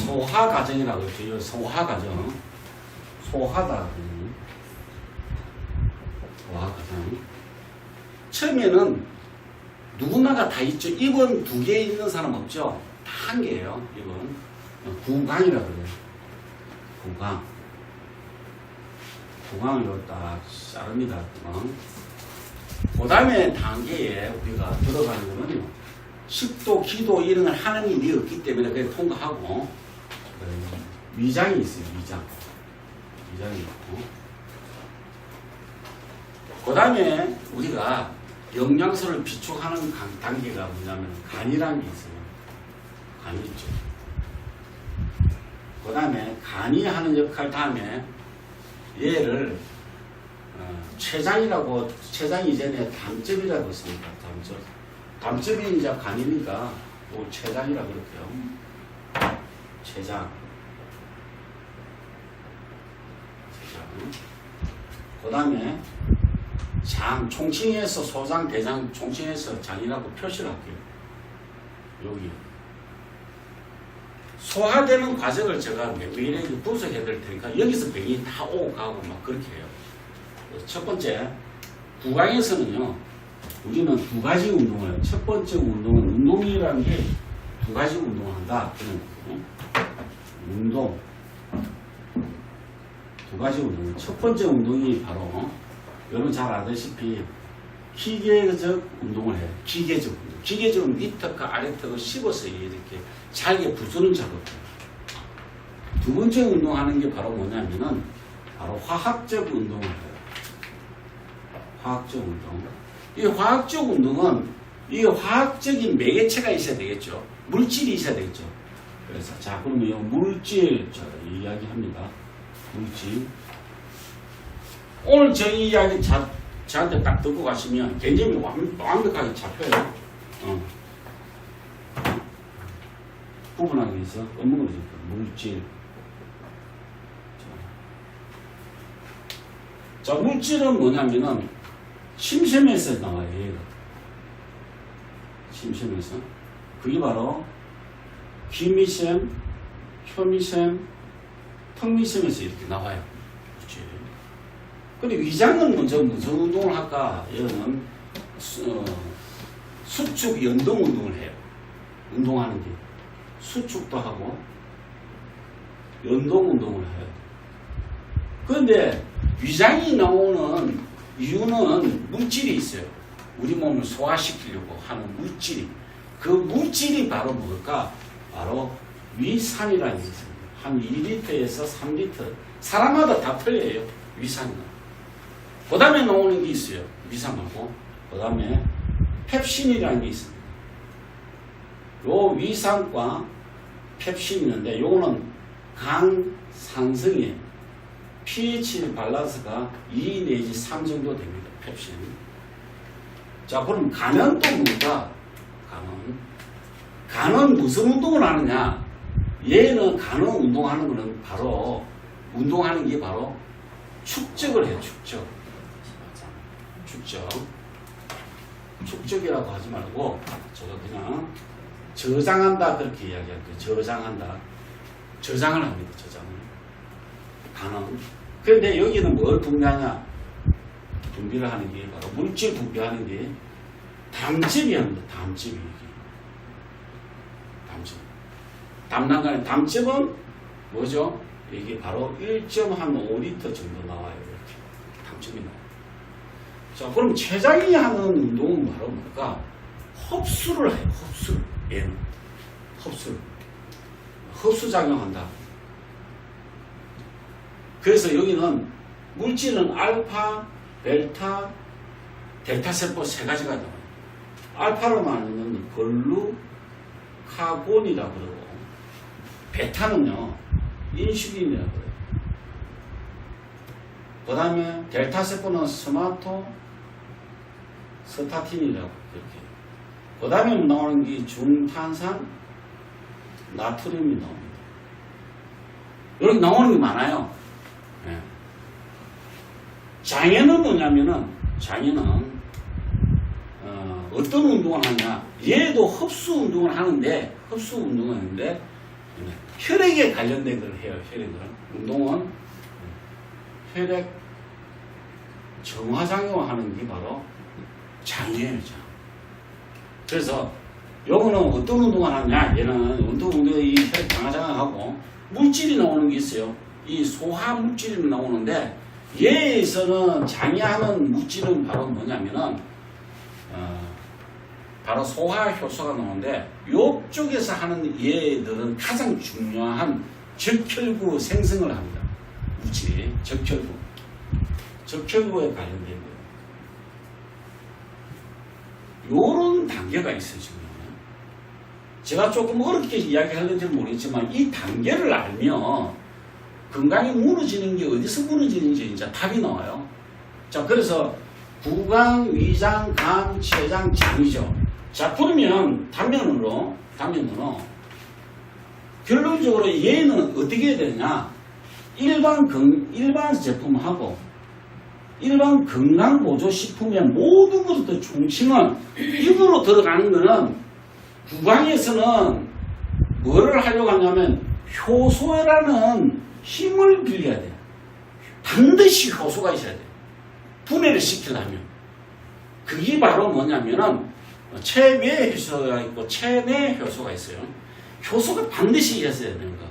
소화 과정이라고 그러죠. 소화 과정. 소화다. 소화 과정. 처음에는 누구나가 다 있죠. 입은 2개 있는 사람 없죠. 다 1개예요. 입은. 구강이라고 그래요. 구강. 구강으로 딱 자릅니다. 그 다음에 단계에 우리가 들어가는 거는요. 식도, 기도 이런 걸 하는 일이 없기 때문에 그걸 통과하고 위장이 있어요. 위장. 위장이 있고 그 다음에 우리가 영양소를 비축하는 단계가 뭐냐면 간이라는 게 있어요. 간이 있죠. 그 다음에 간이 하는 역할 다음에 얘를 췌장이라고, 췌장이 이전에 담즙이라고 했습니다. 담즙이 이제 간이니까 췌장이라고 그럴게요. 췌장. 그 다음에 장, 총칭해서 소장, 대장, 총칭해서 장이라고 표시를 할게요. 여기. 소화되는 과정을 제가 매일에 분석해 드릴 테니까 여기서 병이 다 오고 가고 막 그렇게 해요. 첫 번째, 구강에서는요, 우리는 2가지 운동을 해요. 첫 번째 운동은 운동이라는 게 2가지 운동을 한다. 운동. 2가지 운동. 첫 번째 운동이 바로, 여러분 잘 아다시피, 기계적 운동을 해요. 기계적 운동. 기계적은 밑턱과 아래턱을 씹어서 이렇게 잘게 부수는 작업을 해요. 2번째 운동하는 게 바로 뭐냐면은, 바로 화학적 운동을 해요. 화학적 운동. 이 화학적 운동은 이 화학적인 매개체가 있어야 되겠죠. 물질이 있어야 되겠죠. 그래서 자 그러면 물질 이야기합니다. 물질. 오늘 저희 이야기 저한테 딱 듣고 가시면 굉장히 완벽하게 잡혀요. 구분하기 위해서 업무를 물질. 자 물질은 뭐냐면은 침샘에서 나와요. 얘가. 침샘에서. 그게 바로 기미샘, 혀미샘, 턱미샘에서 이렇게 나와요. 그렇지. 근데 위장은 먼저 무슨 운동을 할까? 얘는 수축 연동 운동을 해요. 운동하는 게. 수축도 하고 연동 운동을 해요. 그런데 위장이 나오는 이유는 물질이 있어요. 우리 몸을 소화시키려고 하는 물질이. 그 물질이 바로 뭘까? 바로 위산이라는 게 있습니다. 한 2리터에서 3리터. 사람마다 다 틀려요. 위산은. 그 다음에 나오는 게 있어요. 위산하고. 그 다음에 펩신이라는 게 있습니다. 요 위산과 펩신이 있는데 요거는 강산성이에요. pH 밸런스가 2 내지 3 정도 됩니다. 펩신. 자, 그럼 간은 또 뭔가? 간은 무슨 운동을 하느냐? 얘는 간은 운동하는 거는 바로, 운동하는 게 바로 축적을 해요. 축적. 축적이라고 하지 말고, 저도 그냥 저장한다. 그렇게 이야기할게요. 저장한다. 저장을 합니다. 저장을. 간은. 그런데 여기는 뭘 분비하냐? 분비를 하는 게 바로 물질 분비하는 게 담즙이 합니다. 담즙이. 담즙. 담낭간의 담즙은 뭐죠? 이게 바로 1.5리터 정도 나와요. 이렇게. 담즙이 나와요. 자, 그럼 췌장이 하는 운동은 바로 뭘까? 흡수를 해요. 흡수를. 얘는. 흡수를. 흡수작용한다. 그래서 여기는 물질은 알파, 벨타, 델타세포 3가지가 나와요. 알파로 말하는 글루카곤이라고 그러고, 베타는요, 인슐린이라고 그래요. 그 다음에 델타세포는 스타틴이라고 그렇게. 그 다음에 나오는 게 중탄산 나트륨이 나옵니다. 여기 나오는 게 많아요. 네. 장애는 뭐냐면은, 장애는 어떤 운동을 하냐? 얘도 흡수 운동을 하는데 혈액에 관련된 걸 해요. 혈액은. 운동은 혈액 정화작용하는 게 바로 장이에요. 장. 그래서 요거는 어떤 운동을 하냐? 얘는 운동이 혈액 정화작용하고 물질이 나오는 게 있어요. 이 소화 물질이 나오는데 얘에서는 장애하는 물질은 바로 뭐냐면은 바로 소화 효소가 나오는데 이쪽에서 하는 얘들은 가장 중요한 적혈구 생성을 합니다. 물질이 적혈구에 관련된 거예요. 요런 단계가 있어요. 지금 제가 조금 어렵게 이야기하는지 모르겠지만 이 단계를 알면 건강이 무너지는 게 어디서 무너지는지 이제 답이 나와요. 자, 그래서 구강, 위장, 간, 췌장, 장이죠. 자, 그러면 단면으로 결론적으로 얘는 어떻게 해야 되냐? 일반 제품하고 일반 건강보조식품의 모든 것들 중심은 입으로 들어가는 거는 구강에서는 뭐를 하려고 하냐면 효소라는 힘을 빌려야 돼요. 반드시 효소가 있어야 돼요. 분해를 시키려면. 그게 바로 뭐냐면은 체외 효소가 있고 체내 효소가 있어요. 효소가 반드시 있어야 되는 거.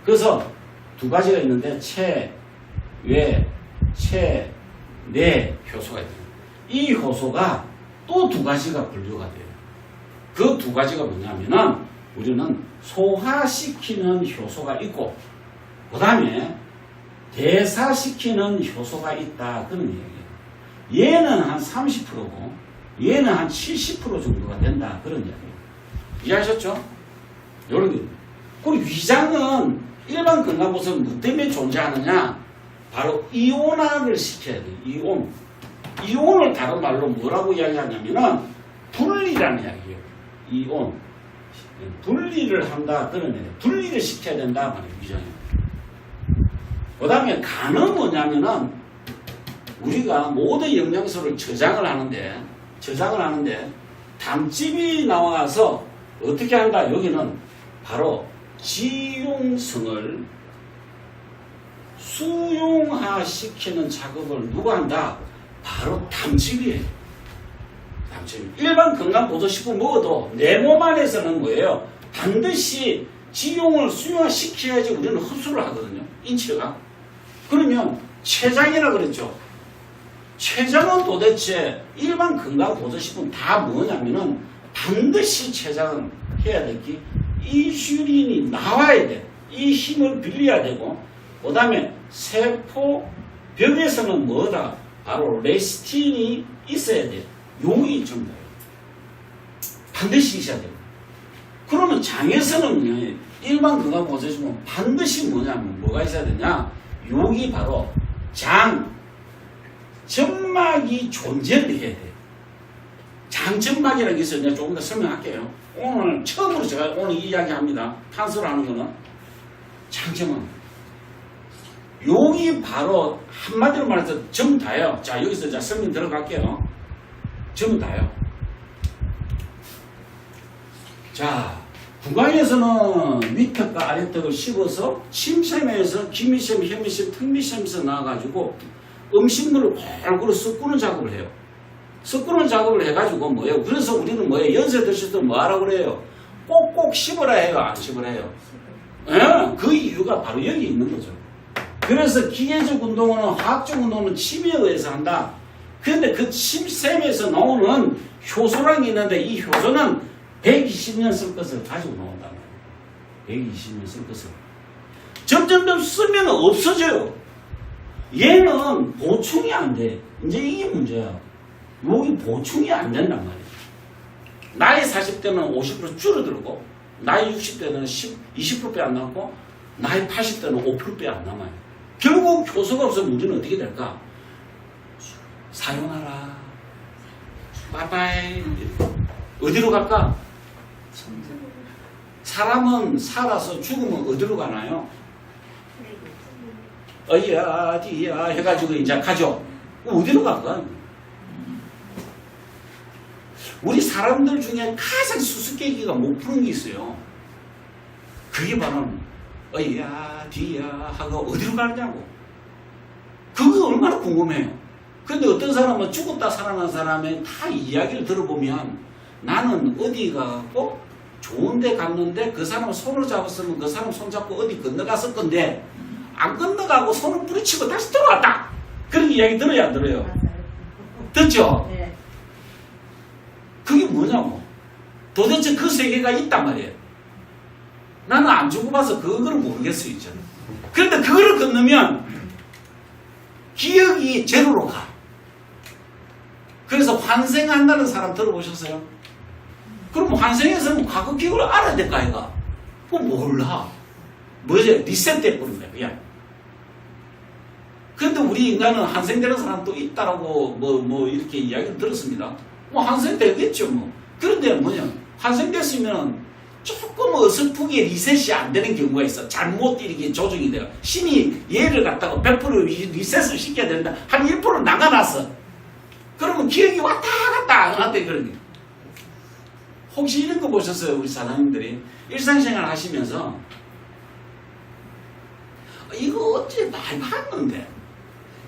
그래서 두 가지가 있는데 체외, 체내 효소가 있어요. 이 효소가 또 두 가지가 분류가 돼요. 그 두 가지가 뭐냐면은 우리는 소화시키는 효소가 있고 그 다음에 대사시키는 효소가 있다. 그런 얘기예요. 얘는 한 30%고 얘는 한 70% 정도가 된다. 그런 이야기예요. 이해하셨죠? 요런 게. 그리고 위장은 일반 건강보험은 뭐 때문에 존재하느냐? 바로 이온화를 시켜야 돼요. 이온. 이온을 다른 말로 뭐라고 이야기하냐면은 분리라는 이야기예요. 이온. 분리를 한다. 그런 얘기예요. 분리를 시켜야 된다. 말이에요. 위장이. 그 다음에 간은 뭐냐면은 우리가 모든 영양소를 저장을 하는데 담즙이 나와서 어떻게 한다? 여기는 바로 지용성을 수용화시키는 작업을 누가 한다? 바로 담즙이에요. 담즙. 일반 건강보조식품 먹어도 내 몸 안에서는 뭐예요? 반드시 지용을 수용화시켜야지 우리는 흡수를 하거든요. 인체가. 그러면 췌장이라 그랬죠. 췌장은 도대체 일반 건강보조식품 다 뭐냐면은 반드시 췌장은 해야 될 게 인슐린이 나와야 돼. 이 힘을 빌려야 되고 그 다음에 세포벽에서는 뭐다? 바로 레시틴이 있어야 돼. 용이 전부예요. 반드시 있어야 돼요. 그러면 장에서는 일반 건강보조식품 반드시 뭐냐면 뭐가 있어야 되냐? 여기 바로 장 점막이 존재를 해야 돼요. 장점막이라는 게 있어요. 내가 조금 더 설명할게요. 오늘 처음으로 제가 오늘 이야기합니다. 탄소를 하는 거는 장점은 여기 바로 한마디로 말해서 전부 다예요. 자, 여기서 자 설명 들어갈게요. 전부 다예요. 자, 구강에서는 위턱과 아래턱을 씹어서 침샘에서 기미샘, 혐미샘, 특미샘에서 나와가지고 음식물을 골고루 섞는 작업을 해요. 섞는 작업을 해가지고 뭐예요? 그래서 우리는 뭐예요? 연세 드실 때 뭐하라고 그래요? 꼭꼭 씹어라 해요? 안 씹어라 해요? 예, 그 이유가 바로 여기 있는 거죠. 그래서 기계적 운동은 화학적 운동은 침에 의해서 한다. 그런데 그 침샘에서 나오는 효소란 게 있는데 이 효소는 120년 쓸 것을 가지고 나온다는 거예요. 120년 쓸 것을. 점점 쓰면 없어져요. 얘는 보충이 안 돼. 이제 이게 문제야. 여기 보충이 안 된단 말이에요. 나이 40대는 50% 줄어들고 나이 60대는 20%배 안 남고 나이 80대는 5%배 안 남아요. 결국 효소가 없으면 우리는 어떻게 될까? 사용하라. 빠이빠이. 어디로 갈까? 사람은 살아서 죽으면 어디로 가나요? 어이야 디야 해가지고 이제 가죠. 어디로 갈까? 우리 사람들 중에 가장 수수께끼가 못 푸는 게 있어요. 그게 바로 어이야 뒤야 하고 어디로 가느냐고. 그거 얼마나 궁금해요. 근데 어떤 사람은 죽었다 살아난 사람의 다 이야기를 들어보면 나는 어디 가고 좋은 데 갔는데 그 사람 손을 잡았으면 그 사람 손 잡고 어디 건너갔을 건데 안 건너가고 손을 부딪히고 다시 들어왔다. 그런 이야기 들어야 안 들어요? 듣죠? 네. 그게 뭐냐고. 도대체 그 세계가 있단 말이에요. 나는 안 죽어봐서 그거를 모르겠어요. 있잖아. 그런데 그거를 건너면 기억이 제로로 가. 그래서 환생한다는 사람 들어보셨어요? 그럼 환생에서는 과거 기억을 알아야 될 거 아이가? 그거 몰라. 뭐지? 리셋돼 버린 거야, 그냥. 근데 우리 인간은 환생되는 사람 또 있다라고 뭐 이렇게 이야기를 들었습니다. 뭐 환생되겠죠, 뭐. 그런데 뭐냐? 환생됐으면 조금 어설프게 리셋이 안 되는 경우가 있어. 잘못 이렇게 조정이 돼요. 신이 얘를 갖다가 100% 리셋을 시켜야 된다. 한 1% 나가놨어. 그러면 기억이 왔다 갔다 안 왔다 그런 게. 혹시 이런 거 보셨어요? 우리 사장님들이 일상생활 하시면서 이거 어째 많이 봤는데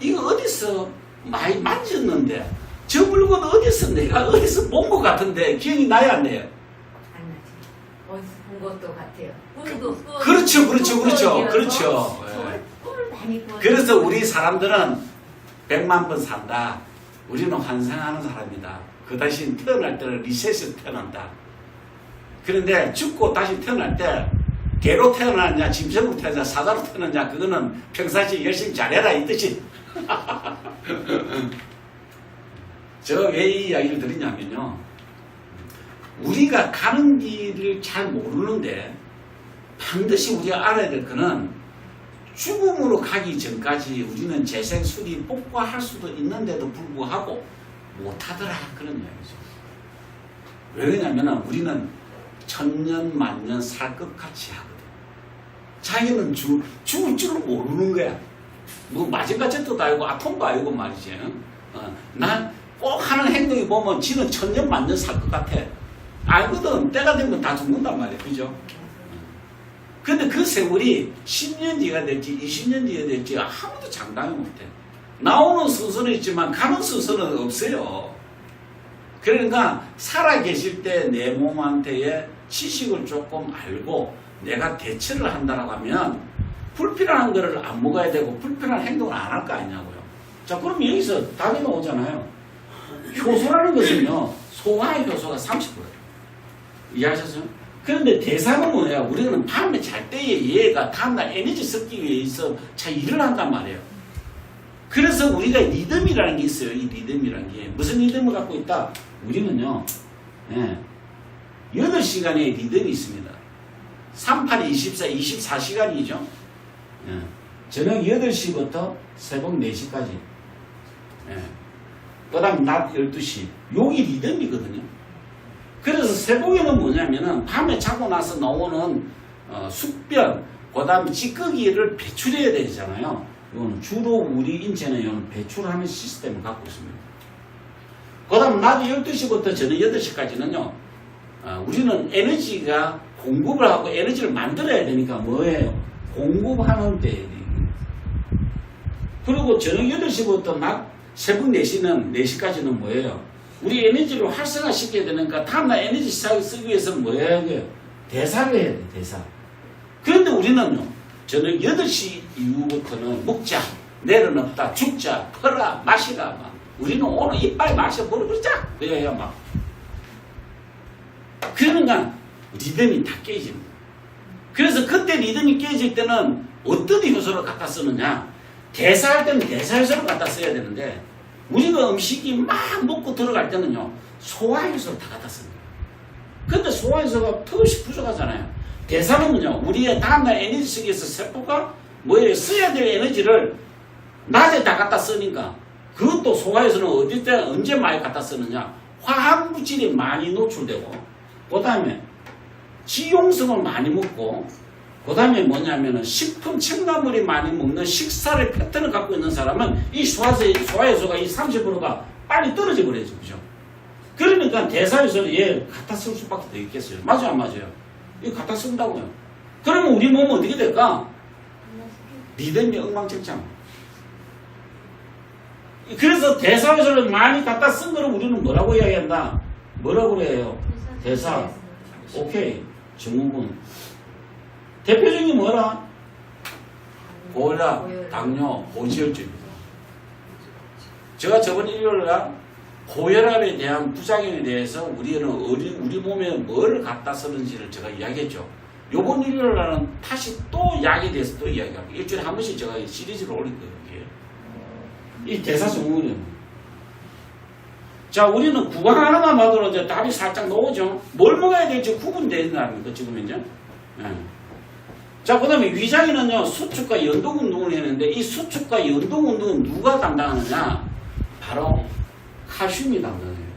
이거 어디서 많이 만졌는데 저 물건 어디서 내가 어디서 본 것 같은데 기억이 나야 안 나요? 안 나지. 어디서 본 것도 같아요. 꿈도 그렇죠. 꿈을 많이 꾸었어요. 그래서 우리 사람들은 100만 번 산다. 우리는 환생하는 사람이다. 그 다시 태어날 때는 리셋으로 태어난다. 그런데 죽고 다시 태어날 때 개로 태어나냐 짐승으로 태어나냐 사자로 태어나냐 그거는 평상시에 열심히 잘해라 이 뜻이. 제가 왜 이 이야기를 드리냐면요. 우리가 가는 길을 잘 모르는데 반드시 우리가 알아야 될 거는 죽음으로 가기 전까지 우리는 재생, 수리, 복구할 수도 있는데도 불구하고 못하더라 그런 이야기죠. 왜 그러냐면 우리는 천년 만년 살 것 같이 하거든. 자기는 죽을 줄을 모르는 거야. 뭐 마징가제트도 알고 아톰도 알고 말이지. 난 꼭 하는 행동이 보면 지는 천년 만년 살 것 같아. 알거든. 때가 되면 다 죽는단 말이야. 그죠? 근데 그 세월이 10년 뒤가 될지 20년 뒤가 될지 아무도 장담이 못해. 나오는 순서는 있지만 가는 순서는 없어요. 그러니까 살아계실 때 내 몸한테의 지식을 조금 알고 내가 대처를 한다라고 하면 불필요한 거를 안 먹어야 되고 불필요한 행동을 안 할 거 아니냐고요. 자, 그럼 여기서 답이 나오잖아요. 효소라는 것은요, 소화의 효소가 30%예요. 이해하셨어요? 그런데 대사는 뭐냐? 우리는 밤에 잘 때에 얘가 다음날 에너지 섞기 위해서 잘 일을 한단 말이에요. 그래서 우리가 리듬이라는 게 있어요. 이 리듬이라는 게. 무슨 리듬을 갖고 있다? 우리는요, 8시간의 리듬이 있습니다. 38이 24시간이죠. 저녁 8시부터 새벽 4시까지. 그 다음 낮 12시. 요게 리듬이거든요. 그래서 새벽에는 뭐냐면은 밤에 자고 나서 나오는 숙변, 그 다음에 찌꺼기를 배출해야 되잖아요. 이거는 주로 우리 인체는 이거는 배출하는 시스템을 갖고 있습니다. 그 다음 낮 12시부터 저녁 8시까지는요, 우리는 에너지가 공급을 하고 에너지를 만들어야 되니까 뭐예요? 공급하는 때. 그리고 저녁 8시부터 낮 새벽 4시는 4시까지는 뭐예요? 우리 에너지를 활성화시켜야 되니까 다음날 에너지 쓰기 위해서는 뭐 해야 돼요? 대사를 해야 돼, 대사. 그런데 우리는요, 저녁 8시 이후부터는 먹자, 내일은 없다, 죽자, 퍼라, 마시라, 막. 우리는 오늘 이빨 마셔버리자! 그래야 막. 그러니까 리듬이 다 깨집니다. 그래서 그때 리듬이 깨질 때는 어떤 효소를 갖다 쓰느냐? 대사할 때는 대사효소를 갖다 써야 되는데 우리가 음식이 막 먹고 들어갈 때는요, 소화효소를 다 갖다 씁니다. 근데 소화효소가 턱없이 부족하잖아요. 대사는 뭐냐? 우리의 다음날 에너지 쓰기 위해서 세포가 뭐예요? 써야 될 에너지를 낮에 다 갖다 쓰니까 그것도 소화효소는 어디 때 언제 많이 갖다 쓰느냐? 화학물질이 많이 노출되고 그 다음에 지용성을 많이 먹고 그 다음에 뭐냐면은 식품 첨가물이 많이 먹는 식사를 패턴을 갖고 있는 사람은 이 소화효소가 이 30%가 빨리 떨어져 버려야죠. 그죠? 그러니까 대사효소를 얘 갖다 쓸 수밖에 더 있겠어요. 맞아요, 안 맞아요? 이거 갖다 쓴다고요. 그러면 우리 몸은 어떻게 될까? 리듬이 엉망진창. 그래서 대사교수를 많이 갖다 쓴 거를 우리는 뭐라고 이야기한다? 뭐라고 그래요? 대사. 오케이. 증후군. 대표적인 게 뭐라? 고혈압, 당뇨, 고지혈증입니다. 제가 저번 일요일날 고혈압에 대한 부작용에 대해서 우리 몸에 뭘 갖다 쓰는지를 제가 이야기했죠. 요번 일요일날은 다시 또 약에 대해서 또 이야기합니다. 일주일에 한 번씩 제가 시리즈를 올릴 거예요. 이 대사증후군이에요. 자, 우리는 구강 하나만 봐도 이제 답이 살짝 나오죠. 뭘 먹어야 될지 구분된다는 지금 이제. 네. 자, 그 다음에 위장에는요, 수축과 연동 운동을 했는데, 이 수축과 연동 운동은 누가 담당하느냐? 바로 칼슘이 담당해요.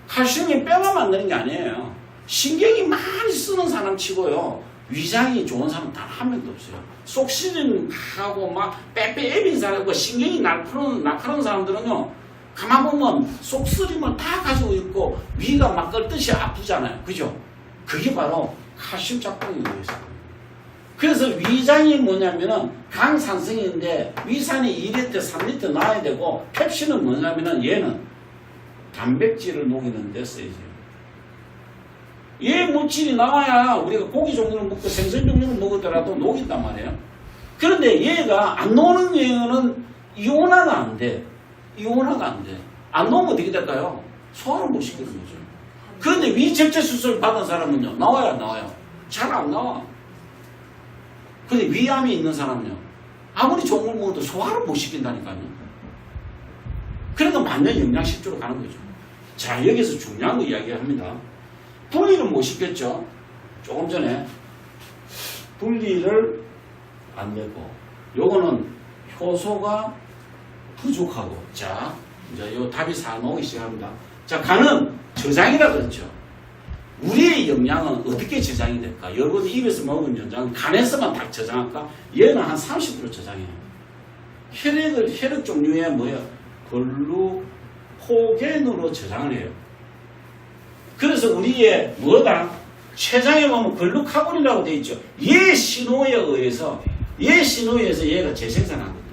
칼슘이 뼈가 만드는 게 아니에요. 신경이 많이 쓰는 사람 치고요, 위장이 좋은 사람 단 한 명도 없어요. 속 시름하고 막 빼빼 애빈 사람과 신경이 날카로운 사람들은요, 가만 보면 속 쓰림을 다 가지고 있고 위가 막 끓듯이 아프잖아요. 그죠? 그게 바로 칼슘 작동이 되어 있어요. 그래서 위장이 뭐냐면은 강산성인데 위산이 2리터, 3리터 나와야 되고, 펩신은 뭐냐면은 얘는 단백질을 녹이는 데 쓰여져요. 얘 물질이 나와야 우리가 고기 종류를 먹고 생선 종류를 먹었더라도 녹인단 말이에요. 그런데 얘가 안 녹는 경우는 이온화가 안 돼. 이온화가 안 돼. 안 녹으면 어떻게 될까요? 소화를 못 시키는 거죠. 그런데 위적재 수술을 받은 사람은요, 나와요, 안 나와요? 잘 안 나와. 근데 위암이 있는 사람은요, 아무리 좋은 걸 먹어도 소화를 못 시킨다니까요. 그러니까 완전 영양실조로 가는 거죠. 자, 여기서 중요한 거 이야기합니다. 분리를 못 시켰죠. 조금 전에 분리를 안 되고, 요거는 효소가 부족하고. 자, 이제 요 답이 사 나오기 시작합니다. 자, 간은 저장이라 그랬죠. 우리의 영양은 어떻게 저장이 될까? 여러분 입에서 먹은 영양은 간에서만 다 저장할까? 얘는 한 30% 저장해요. 혈액 종류에 뭐예요? 글루코겐으로 저장을 해요. 그래서 우리의 뭐다? 췌장에 보면 글루카곤이라고 되어 있죠. 얘 신호에 의해서 얘가 재생산하거든요.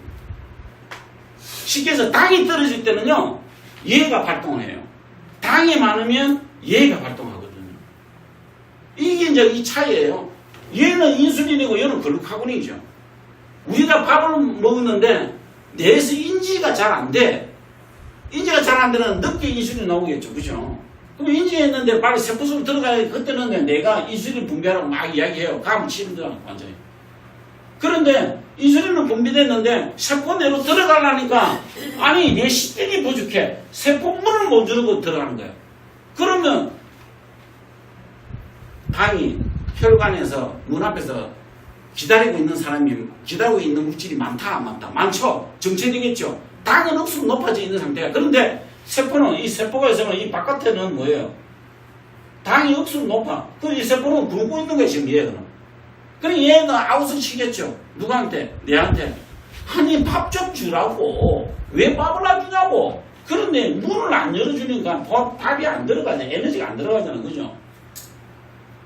쉽게 해서 당이 떨어질 때는요, 얘가 발동을 해요. 당이 많으면 얘가 발동하거든요. 이게 이제 이 차이예요. 얘는 인슐린이고 얘는 글루카곤이죠. 우리가 밥을 먹었는데 뇌에서 인지가 잘 안 돼. 인지가 잘 안 되면 늦게 인슐린 나오겠죠. 그죠? 그럼 인지했는데 빨리 세포속으로 들어가야, 그때는 내가 인슐린 분비하라고 막 이야기해요. 가면 치는다 완전히. 그런데 인슐린은 분비됐는데 세포 내로 들어가려니까, 아니 얘 시땡이 부족해. 세포물을 못 주고 들어가는 거예요. 그러면 당이 혈관에서 눈앞에서 기다리고 있는 물질이 많다 안 많다? 많죠. 정체되겠죠. 당은 억수로 높아져 있는 상태야. 그런데 세포는, 이 세포가 있으면 이 바깥에는 뭐예요? 당이 억수로 높아. 그럼 이 세포는 굶고 있는 거야 지금 얘는. 그럼 얘는 아웃을 치겠죠. 누구한테? 내한테. 아니 밥 좀 주라고. 왜 밥을 안 주냐고. 그런데 문을 안 열어주니까 밥이 안 들어가잖아. 에너지가 안 들어가잖아. 그죠?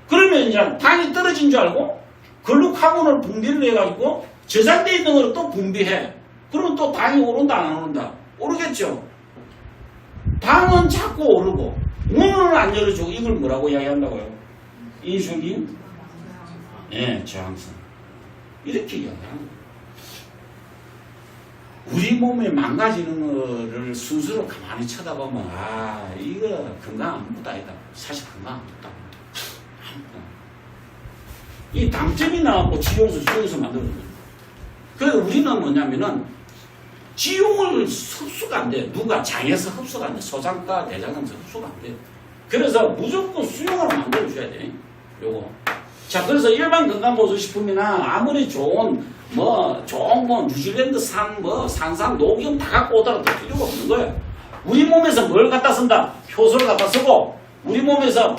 그러면 이제 당이 떨어진 줄 알고 글루카곤을 분비를 해가지고 저장되어 있는 걸 또 분비해. 그러면 또 당이 오른다 안 오른다? 오르겠죠. 당은 자꾸 오르고 문을 안 열어주고, 이걸 뭐라고 이야기한다고요? 인슐린? 네, 저항성. 이렇게 이야기하는 거예요. 우리 몸에 망가지는 거를 순수로 가만히 쳐다보면, 아, 이거 건강 아무것도 아니다. 사실 건강 아무것도 아니다. 이 당점이 나왔고 지용수, 수용수 만드는 거예요. 그래서 우리는 뭐냐면은 지용을 흡수가 안 돼. 누가 장에서 흡수가 안 돼. 소장과 대장에서 흡수가 안 돼. 그래서 무조건 수용을 만들어줘야 돼. 요거. 자, 그래서 일반 건강보조식품이나 아무리 좋은 뉴질랜드산 산산 녹용 다 갖고 오더라도 필요가 없는 거예요. 우리 몸에서 뭘 갖다 쓴다? 효소를 갖다 쓰고, 우리 몸에서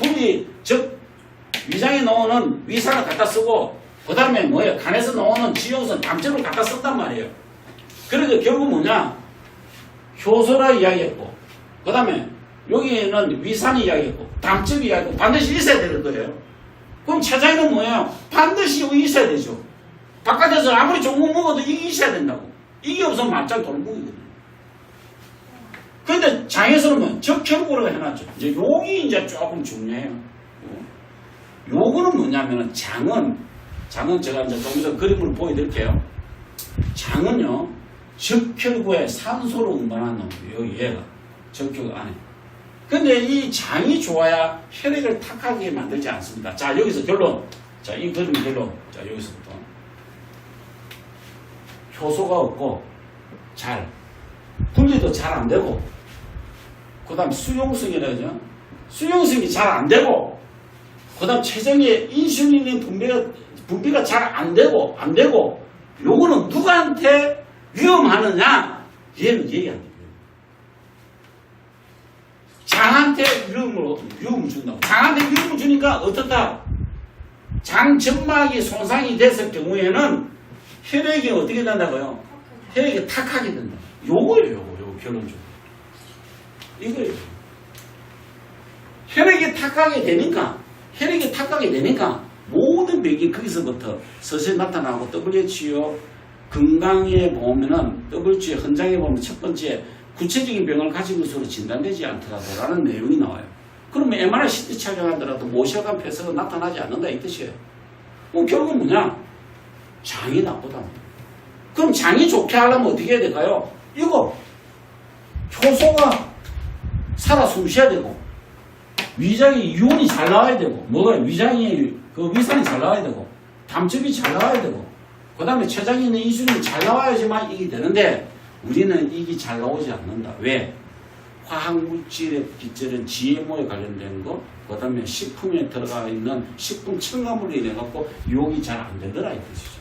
위장에 나오는 위산을 갖다 쓰고, 그 다음에 뭐예요? 간에서 나오는 지용성, 담즙을 갖다 쓴단 말이에요. 그러니까 결국 뭐냐? 효소라 이야기했고, 그 다음에 여기는 위산이 이야기했고, 담즙이 이야기했고, 반드시 있어야 될 거예요. 그럼 췌장에는 뭐예요? 반드시 여기 있어야 되죠. 바깥에서 아무리 좋은 거 먹어도 이게 있어야 된다고. 이게 없으면 말짱 돌무이거든요. 그런데 장에서는 뭐 적혈구라고 해놨죠. 이제 요기 이제 조금 중요해요. 요거는 뭐냐면은 장은 제가 이제 좀 더 그림으로 보여드릴게요. 장은요, 적혈구에 산소를 운반하는 놈이에요. 얘가 적혈구 안에. 근데 이 장이 좋아야 혈액을 탁하게 만들지 않습니다. 자, 여기서 결론. 자, 이 그림 결론. 자, 여기서부터. 효소가 없고, 분리도 잘 안 되고, 그 다음 수용성이라죠. 수용성이 잘 안 되고, 그 다음 췌장에 인슐린의 분비가 잘 안 되고, 요거는 누구한테 위험하느냐? 얘는 얘기 안 돼요. 장한테 위험을 준다고. 장한테 위험을 주니까 어떻다? 장점막이 손상이 됐을 경우에는 혈액이 어떻게 된다고요? 혈액이 탁하게 된다. 요거예요, 요거 결론적으로. 이거예요. 혈액이 탁하게 되니까 모든 병이 거기서부터 서서히 나타나고 WHO 건강에 보면은 WHO 헌장에 보면 첫 번째 구체적인 병을 가진 것으로 진단되지 않더라도라는 내용이 나와요. 그러면 MRI CT 촬영하더라도 모세혈관 폐쇄가 나타나지 않는다 이 뜻이에요. 그럼 결국은 뭐냐? 장이 나쁘다. 그럼 장이 좋게 하려면 어떻게 해야 될까요? 이거 효소가 살아 숨쉬어야 되고 위장이 유온이 잘 나와야 되고 위장이 그 위산이 잘 나와야 되고 담즙이 잘 나와야 되고 그 다음에 췌장에 있는 인슐린이 잘 나와야지만 이게 되는데 우리는 이게 잘 나오지 않는다. 왜? 화학물질에 빗질은 GMO에 관련된 거, 그 다음에 식품에 들어가 있는 식품 첨가물로 인해 갖고 유혹이 잘 안 되더라 이 뜻이죠.